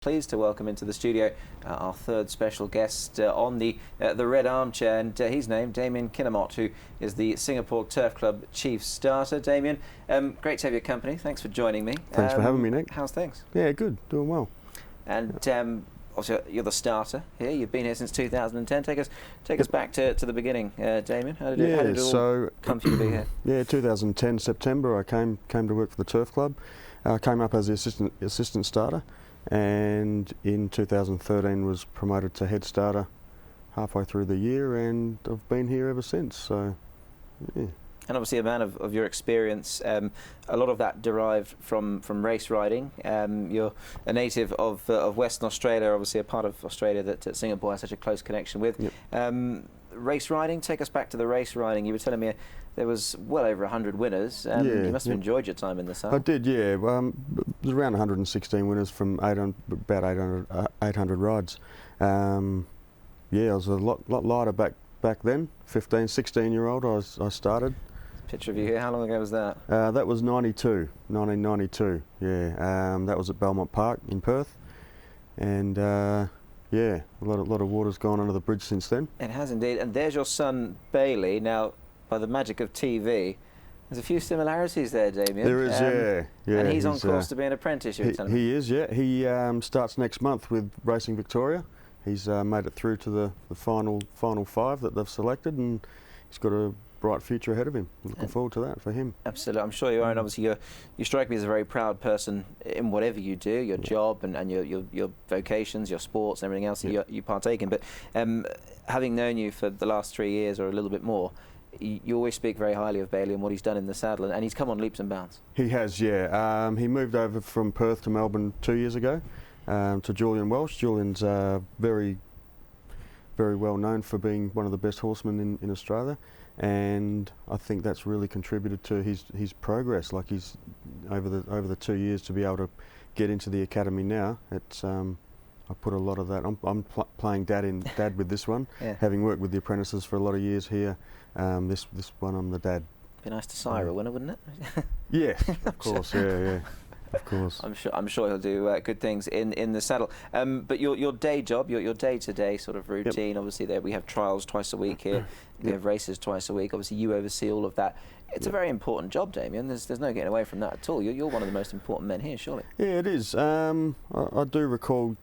Pleased to welcome into the studio our third special guest on the red armchair, and he's named Damien Kinnamot, who is the Singapore Turf Club chief starter. Damien, great to have your company. Thanks for joining me. Thanks for having me, Nick. How's things? Yeah, good. Doing well. And obviously you're the starter here. You've been here since 2010. Take us back to the beginning, Damien. How did it all come for you to be here? Yeah, 2010 September. I came to work for the Turf Club. I came up as the assistant starter, and in 2013 was promoted to head starter halfway through the year, and I've been here ever since. So, yeah. And obviously a man of your experience, a lot of that derived from race riding. You're a native of Western Australia, obviously a part of Australia that Singapore has such a close connection with. Yep. Race riding, take us back to the race riding. You were telling me there was well over 100 winners. Yeah, you must have enjoyed your time in the saddle. I did, yeah. It was around 116 winners from about 800 rides. Yeah, I was a lot lighter back then. 15, 16-year-old, I started. Picture of you here. How long ago was that? That was 1992. Yeah, that was at Belmont Park in Perth, and yeah, a lot of water's gone under the bridge since then. It has indeed. And there's your son Bailey. Now, by the magic of TV, there's a few similarities there, Damien. There is, yeah. And he's on course to be an apprentice. You were telling me. He is, yeah. He starts next month with Racing Victoria. He's made it through to the final five that they've selected, and he's got a bright future ahead of him. Looking forward to that for him. Absolutely, I'm sure you are, and obviously you strike me as a very proud person in whatever you do, your job and your vocations, your sports and everything else that you partake in. But having known you for the last 3 years or a little bit more, you always speak very highly of Bailey and what he's done in the saddle, and he's come on leaps and bounds. He has, yeah. He moved over from Perth to Melbourne 2 years ago to Julian Welsh. Julian's very well known for being one of the best horsemen in Australia, and I think that's really contributed to his progress. Like, he's over the 2 years to be able to get into the academy now. It's I put a lot of that. I'm playing dad with this one, having worked with the apprentices for a lot of years here. This one I'm the dad. Be nice to sire a winner, wouldn't it? Yeah, of course. Yeah. Of course. I'm sure he'll do good things in the saddle. But your day job, your day-to-day sort of routine. Obviously, there we have trials twice a week here. We have races twice a week. Obviously, you oversee all of that. It's a very important job, Damien. There's no getting away from that at all. You're one of the most important men here, surely. Yeah, it is. I do recall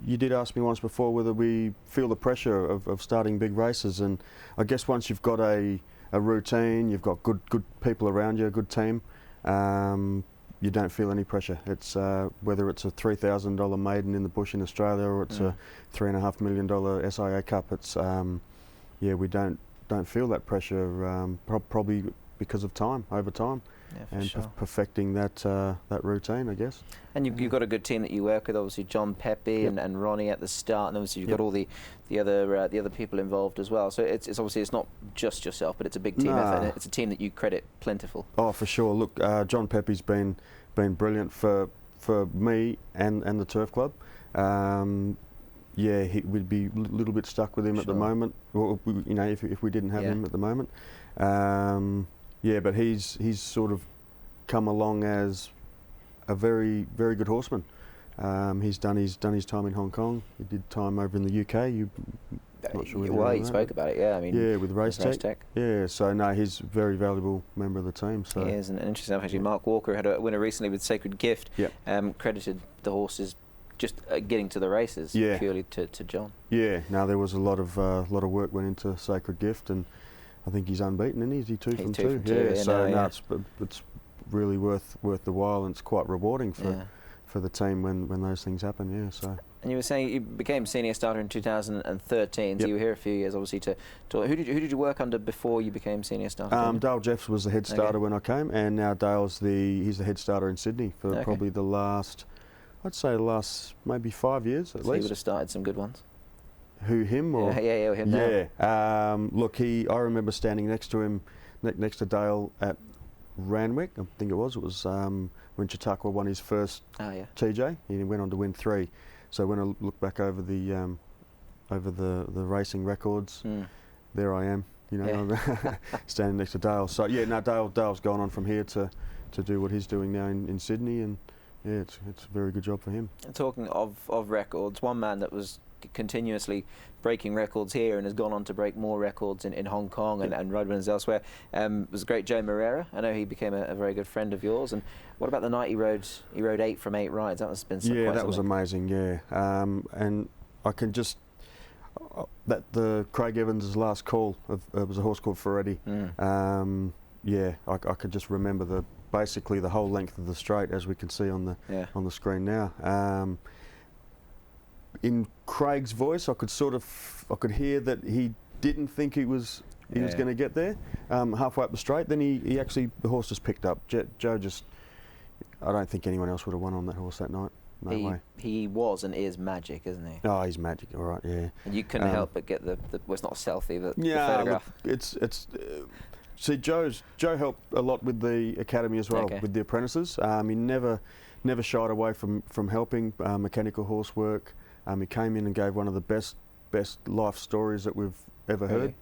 you did ask me once before whether we feel the pressure of starting big races, and I guess once you've got a routine, you've got good people around you, a good team. You don't feel any pressure. It's whether it's a $3,000 maiden in the bush in Australia or it's a $3.5 million SIA Cup. It's we don't feel that pressure. Probably because of time, over time, and perfecting that routine, I guess. And you've got a good team that you work with. Obviously, John Pepe and Ronnie at the start, and obviously you've got all the other people involved as well. So it's obviously it's not just yourself, but it's a big team effort. And it's a team that you credit plentiful. Oh, for sure. Look, John Pepe's been brilliant for me and the Turf Club. Yeah, we'd be a little bit stuck with him at the moment. Well, you know, if we didn't have him at the moment. Yeah, but he's sort of come along as a very good horseman. He's done his time in Hong Kong. He did time over in the UK. Not sure. Well, you spoke about it. Yeah, I mean. Yeah, with Racetech. Yeah, so no, he's a very valuable member of the team. So he is, and interesting enough, actually, Mark Walker had a winner recently with Sacred Gift. Credited the horses just getting to the races purely to John. Yeah, no, there was a lot of work went into Sacred Gift, and I think he's unbeaten, isn't he? Is he two from two? Yeah, so it's really worth the while, and it's quite rewarding for the team when those things happen. Yeah, so. And you were saying you became senior starter in 2013, so you were here a few years, obviously. Who did you work under before you became senior starter? Dale Jeffs was the head starter when I came, and now Dale's he's the head starter in Sydney for probably the last, I'd say the last maybe 5 years at least. He would have started some good ones. Who, him or? Yeah, him. Yeah. Look, I remember standing next to him, next to Dale at Randwick. I think it was when Chautauqua won his first TJ. He went on to win 3. So when I look back over the racing records, there I am, you know, standing next to Dale. So yeah, no, Dale's gone on from here to do what he's doing now in Sydney, and yeah, it's a very good job for him. And talking of records, one man that was continuously breaking records here and has gone on to break more records in Hong Kong and ride winners elsewhere was the great Joe Moreira. I know he became a very good friend of yours. And what about the night he rode 8 from 8 rides? That must have been Yeah, quite that was something. amazing. Yeah, and I can just that the Craig Evans' last call was a horse called Ferretti. Yeah, I could just remember basically the whole length of the straight, as we can see on the screen now. In Craig's voice, I could hear that he didn't think he was going to get there. Halfway up the straight, then he actually, the horse just picked up. Joe just, I don't think anyone else would have won on that horse that night. No way. He was and is magic, isn't he? Oh, he's magic. All right, yeah. And you couldn't help but get the well, it's not a selfie, but the Yeah, photograph. look, it's. See, Joe helped a lot with the academy as well, with the apprentices. He never shied away from helping mechanical horse work. He came in and gave one of the best life stories that we've ever heard.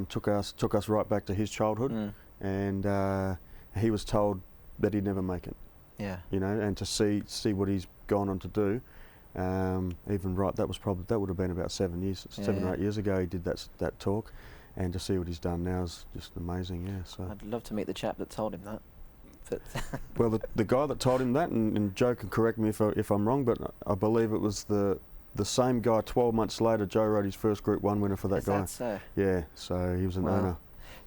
Took us right back to his childhood, and he was told that he'd never make it. Yeah. You know, and to see what he's gone on to do, even that would have been about 7 or 8 years ago. He did that talk, and to see what he's done now is just amazing. Yeah. So I'd love to meet the chap that told him that. But well, the guy that told him that, and Joe can correct me if I'm wrong, but I believe it was the same guy. 12 months later, Joe rode his first Group 1 winner for that guy. Is that so? Yeah. So he was an owner.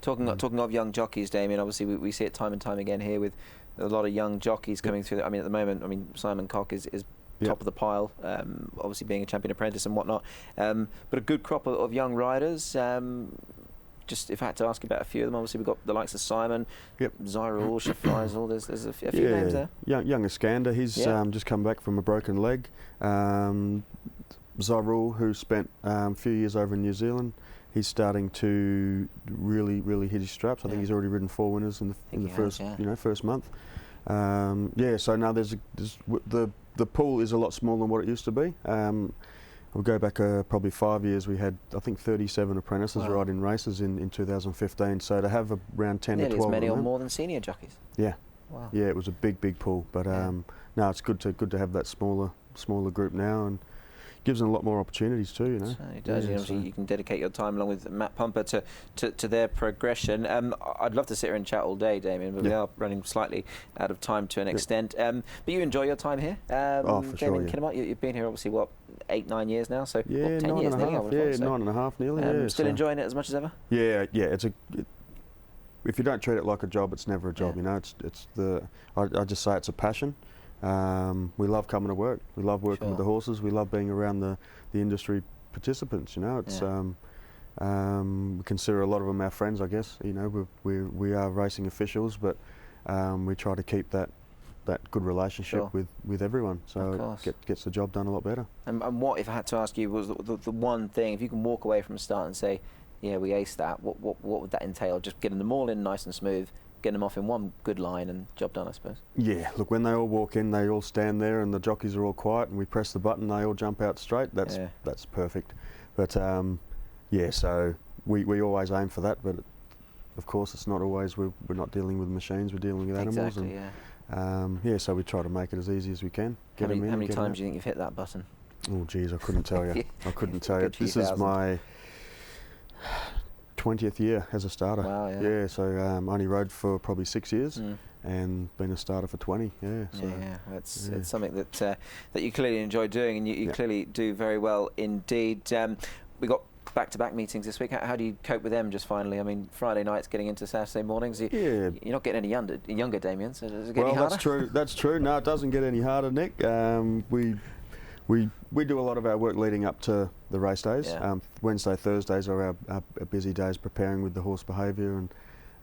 Talking of young jockeys, Damien, obviously we see it time and time again here with a lot of young jockeys coming through. I mean, at the moment, Simon Cock is top of the pile, obviously being a champion apprentice and whatnot. But a good crop of young riders. Just if I had to ask about a few of them, obviously we've got the likes of Simon, Zyrul, Shafrizal. There's a few names there. Young Iskander, he's just come back from a broken leg. Zyrul, who spent a few years over in New Zealand, he's starting to really hit his straps. I think he's already ridden 4 winners in the first month. So now the pool is a lot smaller than what it used to be. We'll go back probably 5 years. We had, I think, 37 apprentices riding races in 2015. So to have around 10 Nearly to 12 as many of or them, more than senior jockeys. Yeah. Wow. Yeah, it was a big pool. But no, it's good to have that smaller group now, and gives them a lot more opportunities too. You know. It does. You can dedicate your time along with Matt Pumper to their progression. I'd love to sit here and chat all day, Damien, but we are running slightly out of time to an extent. But you enjoy your time here, for Damien sure. Kinnemont. You've been here obviously 8-9 years now, so 10 9 years and a nearly. half. 9.5 nearly. Still enjoying it as much as ever. Yeah. If you don't treat it like a job, it's never a job. You know, I just say it's a passion. We love coming to work. We love working with the horses. We love being around the industry participants. You know, it's we consider a lot of them our friends. I guess you know we are racing officials, but we try to keep that good relationship with everyone. So it gets the job done a lot better. And what, if I had to ask you, was the one thing, if you can walk away from the start and say, yeah, we aced that, what would that entail? Just getting them all in nice and smooth, getting them off in one good line and job done, I suppose. Yeah, look, when they all walk in, they all stand there and the jockeys are all quiet and we press the button, they all jump out straight. That's perfect. But so we always aim for that, but of course it's not always. We're not dealing with machines, we're dealing with animals. Exactly, so we try to make it as easy as we can. How many times do you think you've hit that button? Oh geez, I couldn't tell you. I couldn't tell you. This is my 20th year as a starter. Wow, yeah. So only rode for probably 6 years and been a starter for 20. It's something that you clearly enjoy doing, and you clearly do very well indeed. We got back-to-back meetings this week. How do you cope with them? Just finally, I mean, Friday nights getting into Saturday mornings. You're not getting any younger, Damien. So does it get any harder? That's true. That's true. No, it doesn't get any harder, Nick. We do a lot of our work leading up to the race days. Wednesday, Thursdays are our busy days preparing with the horse behaviour,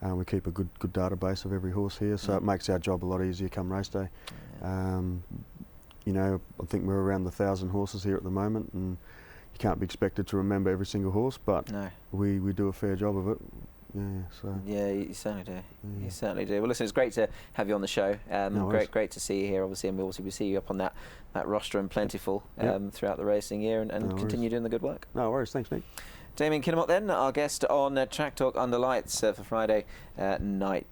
and we keep a good database of every horse here, so it makes our job a lot easier come race day. I think we're around 1,000 horses here at the moment, and you can't be expected to remember every single horse, but we do a fair job of it. You certainly do. You certainly do. Well, listen, it's great to have you on the show. Great to see you here, obviously, and we see you up on that roster and plentiful throughout the racing year, and continue doing the good work. No worries. Thanks, Nick. Damien Kinnemont, then, our guest on Track Talk Under Lights for Friday night.